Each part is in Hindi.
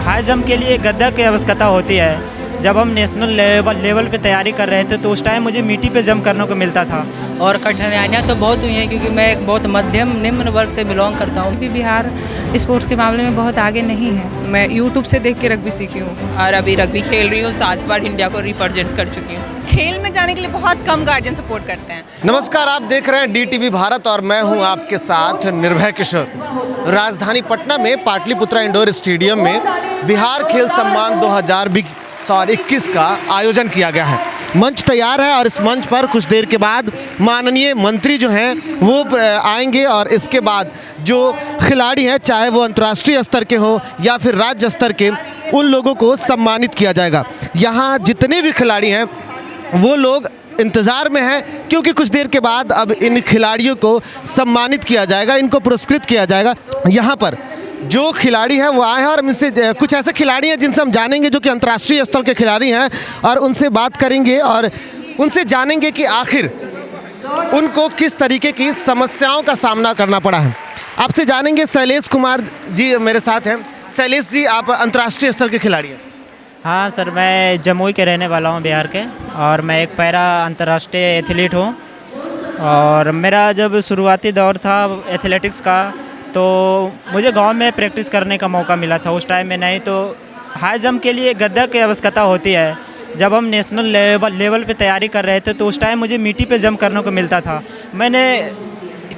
हाई जंप के लिए गद्दा की आवश्यकता होती है। जब हम नेशनल लेवल पे तैयारी कर रहे थे तो उस टाइम मुझे मिट्टी पे जंप करने को मिलता था। और कठिनाइयाँ तो बहुत हुई हैं क्योंकि मैं एक बहुत मध्यम निम्न वर्ग से बिलोंग करता हूँ। अभी बिहार स्पोर्ट्स के मामले में बहुत आगे नहीं है। मैं यूट्यूब से देख के रग्बी सीखी हूँ और अभी रग्बी खेल रही हूँ, 7 बार इंडिया को रिप्रेजेंट कर चुकी हूँ। खेल में जाने के लिए बहुत कम गार्जियन सपोर्ट करते हैं। नमस्कार, आप देख रहे हैं DTV भारत और मैं हूं आपके साथ निर्भय किशोर। राजधानी पटना में पाटलिपुत्रा इंडोर स्टेडियम में बिहार खेल सम्मान 2021 का आयोजन किया गया है। मंच तैयार है और इस मंच पर कुछ देर के बाद माननीय मंत्री जो हैं वो आएंगे और इसके बाद जो खिलाड़ी हैं, चाहे वो अंतर्राष्ट्रीय स्तर के हों या फिर राज्य स्तर के, उन लोगों को सम्मानित किया जाएगा। यहाँ जितने भी खिलाड़ी हैं वो लोग इंतज़ार में हैं क्योंकि कुछ देर के बाद अब इन खिलाड़ियों को सम्मानित किया जाएगा, इनको पुरस्कृत किया जाएगा। यहाँ पर जो खिलाड़ी हैं वो आए हैं और इनसे कुछ ऐसे खिलाड़ी हैं जिनसे हम जानेंगे जो कि अंतर्राष्ट्रीय स्तर के खिलाड़ी हैं और उनसे बात करेंगे और उनसे जानेंगे कि आखिर उनको किस तरीके की समस्याओं का सामना करना पड़ा है। आपसे जानेंगे। शैलेश कुमार जी मेरे साथ हैं। शैलेश जी, आप अंतर्राष्ट्रीय स्तर के खिलाड़ी हैं? हाँ सर, मैं जमुई के रहने वाला हूँ, बिहार के, और मैं एक पैरा अंतर्राष्ट्रीय एथलीट हूँ। और मेरा जब शुरुआती दौर था एथलेटिक्स का तो मुझे गांव में प्रैक्टिस करने का मौका मिला था। उस टाइम में नहीं तो हाई जंप के लिए गद्दा की आवश्यकता होती है। जब हम नेशनल लेवल पे तैयारी कर रहे थे तो उस टाइम मुझे मिट्टी पे जंप करने को मिलता था। मैंने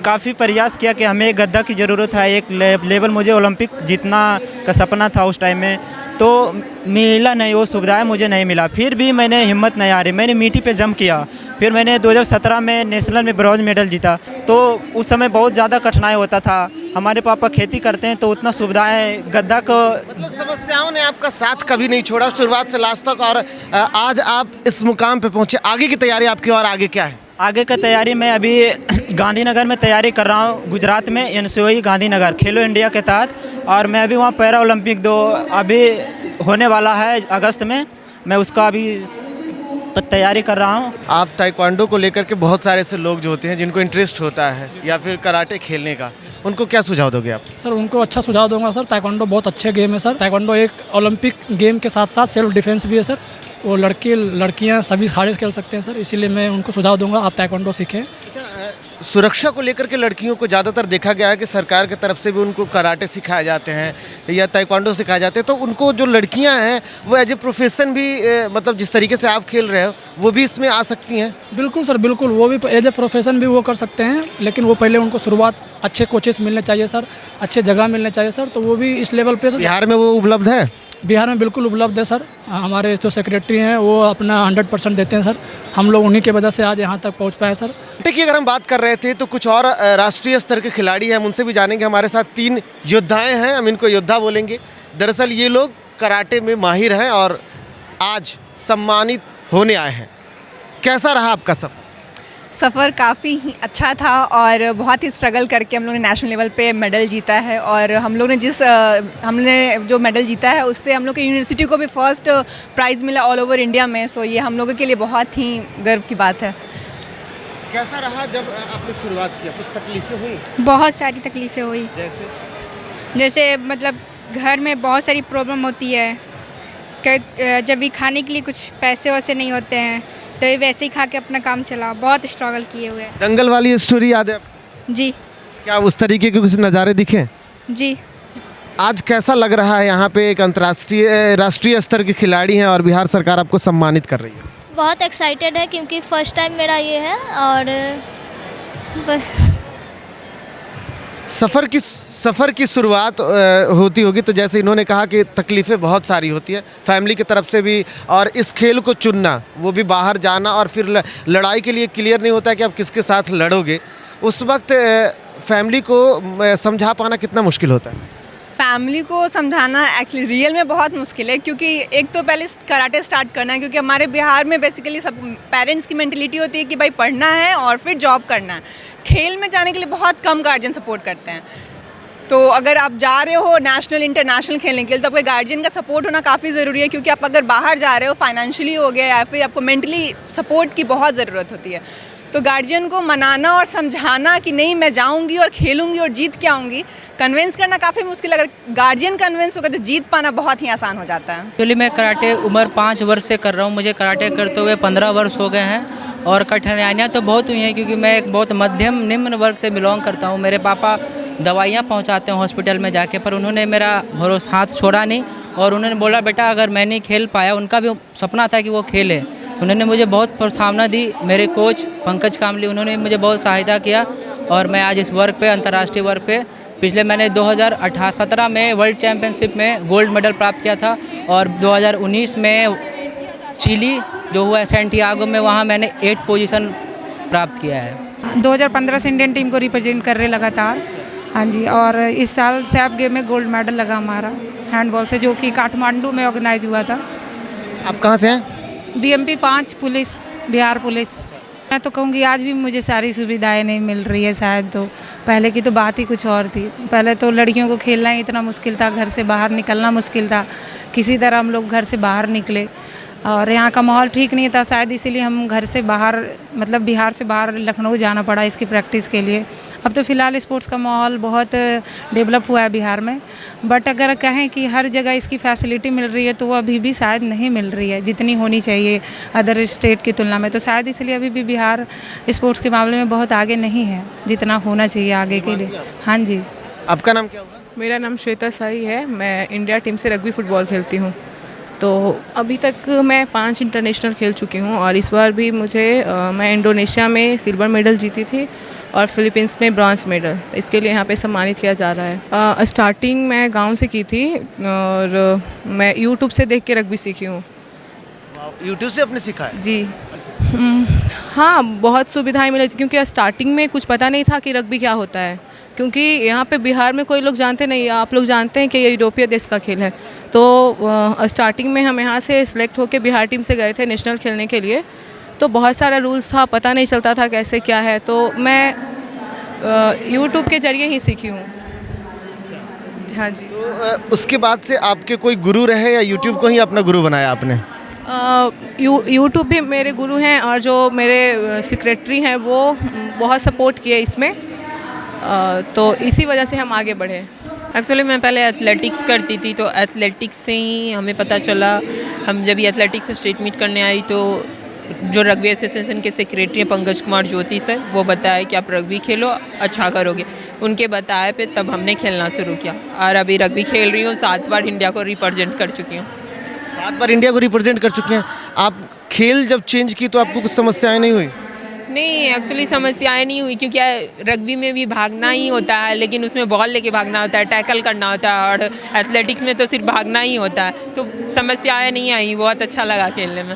काफ़ी प्रयास किया कि हमें गद्दा की ज़रूरत है। एक लेवल मुझे ओलंपिक जीतना का सपना था उस टाइम में, तो मिला नहीं, वो सुविधाएं मुझे नहीं मिला। फिर भी मैंने हिम्मत नहीं हारी, मैंने मिट्टी पे जंप किया। फिर मैंने 2017 में नेशनल में ब्रॉन्ज मेडल जीता। तो उस समय बहुत ज़्यादा कठिनाई होता था। हमारे पापा खेती करते हैं तो उतना सुविधाएं गद्दा को, मतलब समस्याओं ने आपका साथ कभी नहीं छोड़ा शुरुआत से लास्ट तक, और आज आप इस मुकाम पे पहुँचे। आगे की तैयारी आपकी और आगे क्या है? आगे का तैयारी मैं अभी गांधीनगर में तैयारी कर रहा हूँ, गुजरात में, NCOE गांधीनगर खेलो इंडिया के तहत। और मैं अभी वहाँ पैरा ओलंपिक 2 अभी होने वाला है अगस्त में, मैं उसका अभी तैयारी कर रहा हूँ। आप ताइक्वांडो को लेकर के बहुत सारे ऐसे लोग जो होते हैं जिनको इंटरेस्ट होता है या फिर कराटे खेलने का, उनको क्या सुझाव दोगे आप? सर, उनको अच्छा सुझाव दूंगा सर। ताइक्वांडो बहुत अच्छे गेम है सर। ताइक्वांडो एक ओलंपिक गेम के साथ साथ सेल्फ डिफेंस भी है सर। वो लड़के लड़कियां सभी सारे खेल सकते हैं सर, इसीलिए मैं उनको सुझाव दूंगा आप ताइक्वांडो सीखें। सुरक्षा को लेकर के लड़कियों को ज़्यादातर देखा गया है कि सरकार की तरफ से भी उनको कराटे सिखाए जाते हैं या ताइक्वांडो सिखाए जाते हैं, तो उनको जो लड़कियां हैं वो एज ए प्रोफेशन भी मतलब जिस तरीके से आप खेल रहे हो वो भी इसमें आ सकती हैं? बिल्कुल सर, बिल्कुल, वो भी एज ए प्रोफेशन भी वो कर सकते हैं, लेकिन वो पहले उनको शुरुआत अच्छे कोचेस मिलने चाहिए सर, अच्छे जगह मिलने चाहिए सर, तो वो भी इस लेवल पर। बिहार में वो उपलब्ध है? बिहार में बिल्कुल उपलब्ध है सर। हमारे जो सेक्रेटरी हैं वो अपना 100% देते हैं सर। हम लोग उन्हीं की वजह से आज यहाँ तक पहुँच पाए सर। की अगर हम बात कर रहे थे तो कुछ और राष्ट्रीय स्तर के खिलाड़ी हैं, हम उनसे भी जानेंगे। हमारे साथ 3 योद्धाएं हैं, हम इनको योद्धा बोलेंगे। दरअसल ये लोग कराटे में माहिर हैं और आज सम्मानित होने आए हैं। कैसा रहा आपका सफ़र? सफ़र काफ़ी ही अच्छा था और बहुत ही स्ट्रगल करके हम लोगों ने नेशनल लेवल पे मेडल जीता है। और हम लोग ने हमने जो मेडल जीता है उससे हम लोग की यूनिवर्सिटी को भी फर्स्ट प्राइज़ मिला ऑल ओवर इंडिया में। सो ये हम लोगों के लिए बहुत ही गर्व की बात है। कैसा रहा जब आपने शुरुआत किया? कुछ तकलीफें हुई? बहुत सारी तकलीफ़ें हुई। जैसे मतलब घर में बहुत सारी प्रॉब्लम होती है, जब भी खाने के लिए कुछ पैसे वैसे नहीं होते हैं तो ये वैसे ही खा के अपना काम चला। बहुत स्ट्रगल किए हुए। दंगल वाली स्टोरी याद है? जी। क्या उस तरीके के कुछ नज़ारे दिखे? जी। आज कैसा लग रहा है यहाँ पे एक अंतर्राष्ट्रीय राष्ट्रीय स्तर के खिलाड़ी हैं और बिहार सरकार आपको सम्मानित कर रही है? बहुत एक्साइटेड है क्योंकि फर्स्ट टाइम मेरा ये है और बस। सफ़र की शुरुआत होती होगी तो जैसे इन्होंने कहा कि तकलीफ़ें बहुत सारी होती है फैमिली की तरफ से भी, और इस खेल को चुनना, वो भी बाहर जाना, और फिर लड़ाई के लिए क्लियर नहीं होता है कि आप किसके साथ लड़ोगे। उस वक्त फैमिली को समझा पाना कितना मुश्किल होता है? फैमिली को समझाना एक्चुअली रियल में बहुत मुश्किल है क्योंकि एक तो पहले कराटे स्टार्ट करना है, क्योंकि हमारे बिहार में बेसिकली सब पेरेंट्स की मेंटलिटी होती है कि भाई पढ़ना है और फिर जॉब करना है। खेल में जाने के लिए बहुत कम गार्जियन सपोर्ट करते हैं। तो अगर आप जा रहे हो नेशनल इंटरनेशनल खेलने के लिए तो आपके गार्जियन का सपोर्ट होना काफ़ी ज़रूरी है, क्योंकि आप अगर बाहर जा रहे हो फाइनेंशियली हो गया या फिर आपको मेंटली सपोर्ट की बहुत ज़रूरत होती है। तो तो गार्जियन को मनाना और समझाना कि नहीं मैं जाऊंगी और खेलूंगी और जीत के आऊँगी, कन्विंस करना काफ़ी मुश्किल है। अगर गार्जियन कन्विंस होगा तो जीत पाना बहुत ही आसान हो जाता है। एक्चुअली मैं कराटे उम्र 5 वर्ष से कर रहा हूँ, मुझे कराटे करते हुए 15 वर्ष हो गए हैं और कठिनाइयाँ तो बहुत हुई हैं क्योंकि मैं एक बहुत मध्यम निम्न वर्ग से बिलोंग करता हूँ। मेरे पापा दवाइयाँ पहुँचाते हैं हॉस्पिटल में जाके, पर उन्होंने मेरा भरोसा हाथ छोड़ा नहीं और उन्होंने बोला बेटा अगर मैं नहीं खेल पाया, उनका भी सपना था कि वो खेले, उन्होंने मुझे बहुत प्रोत्साहन दी। मेरे कोच पंकज कामली उन्होंने मुझे बहुत सहायता किया और मैं आज इस वर्ग पे अंतर्राष्ट्रीय वर्ग पे पिछले मैंने 2017 में वर्ल्ड चैम्पियनशिप में गोल्ड मेडल प्राप्त किया था और 2019 में चिली जो हुआ सैंटियागो में, वहाँ मैंने 8th पोजीशन प्राप्त किया है। 2015 से इंडियन टीम को रिप्रेजेंट कर रहे लगातार। हाँ जी, और इस साल सैप गेम में गोल्ड मेडल लगा हमारा हैंडबॉल से, जो कि काठमांडू में ऑर्गेनाइज हुआ था। आप कहाँ से हैं? BMP 5 police, Bihar police. मैं तो कहूँगी आज भी मुझे सारी सुविधाएं नहीं मिल रही है शायद, तो पहले की तो बात ही कुछ और थी। पहले तो लड़कियों को खेलना ही इतना मुश्किल था, घर से बाहर निकलना मुश्किल था, किसी तरह हम लोग घर से बाहर निकले और यहाँ का माहौल ठीक नहीं था शायद, इसीलिए हम घर से बाहर मतलब बिहार से बाहर लखनऊ जाना पड़ा इसकी प्रैक्टिस के लिए। अब तो फ़िलहाल स्पोर्ट्स का माहौल बहुत डेवलप हुआ है बिहार में, बट अगर कहें कि हर जगह इसकी फैसिलिटी मिल रही है तो वो अभी भी शायद नहीं मिल रही है जितनी होनी चाहिए अदर स्टेट की तुलना में। तो शायद इसलिए अभी भी बिहार स्पोर्ट्स के मामले में बहुत आगे नहीं है जितना होना चाहिए आगे के लिए। हाँ जी। आपका नाम क्या होगा? मेरा नाम श्वेता साई है। मैं इंडिया टीम से रग्बी फ़ुटबॉल खेलती हूँ। तो अभी तक मैं 5 इंटरनेशनल खेल चुकी हूँ और इस बार भी मैं इंडोनेशिया में सिल्वर मेडल जीती थी और फिलीपींस में ब्रॉन्ज मेडल। तो इसके लिए यहाँ पे सम्मानित किया जा रहा है। स्टार्टिंग मैं गांव से की थी और मैं यूट्यूब से देख के रग्बी सीखी हूँ। यूट्यूब से आपने सीखा है? जी। हाँ, बहुत सुविधाएं मिली थी क्योंकि स्टार्टिंग में कुछ पता नहीं था कि रग्बी क्या होता है, क्योंकि यहाँ पे बिहार में कोई लोग जानते नहीं। आप लोग जानते हैं कि ये यूरोपीय देश का खेल है। तो स्टार्टिंग में हम यहाँ से सिलेक्ट होकर बिहार टीम से गए थे नेशनल खेलने के लिए, तो बहुत सारा रूल्स था, पता नहीं चलता था कैसे क्या है, तो मैं यूट्यूब के ज़रिए ही सीखी हूँ। हाँ जी। तो उसके बाद से आपके कोई गुरु रहे या यूट्यूब को ही अपना गुरु बनाया आपने? यूट्यूब भी मेरे गुरु हैं और जो मेरे सेक्रेटरी हैं वो बहुत सपोर्ट किए इसमें, तो इसी वजह से हम आगे बढ़े। एक्चुअली मैं पहले एथलेटिक्स करती थी, तो एथलेटिक्स से ही हमें पता चला। हम जब ये एथलेटिक्स से स्टेट मीट करने आई तो जो रग्बी एसोसिएशन के सेक्रेटरी हैं पंकज कुमार ज्योति सर, वो बताए कि आप रग्बी खेलो अच्छा करोगे। उनके बताए पे तब हमने खेलना शुरू किया और अभी रग्बी खेल रही हूँ। 7 बार इंडिया को रिप्रेजेंट कर चुकी हूँ। 7 बार इंडिया को रिप्रेजेंट कर चुके हैं आप। खेल जब चेंज की तो आपको कुछ समस्याएं नहीं हुई? नहीं, एक्चुअली समस्याएं नहीं हुई क्योंकि रग्बी में भी भागना ही होता है, लेकिन उसमें बॉल लेके भागना होता है, टैकल करना होता है, और एथलेटिक्स में तो सिर्फ भागना ही होता है, तो समस्याएं नहीं आई। बहुत अच्छा लगा खेलने में।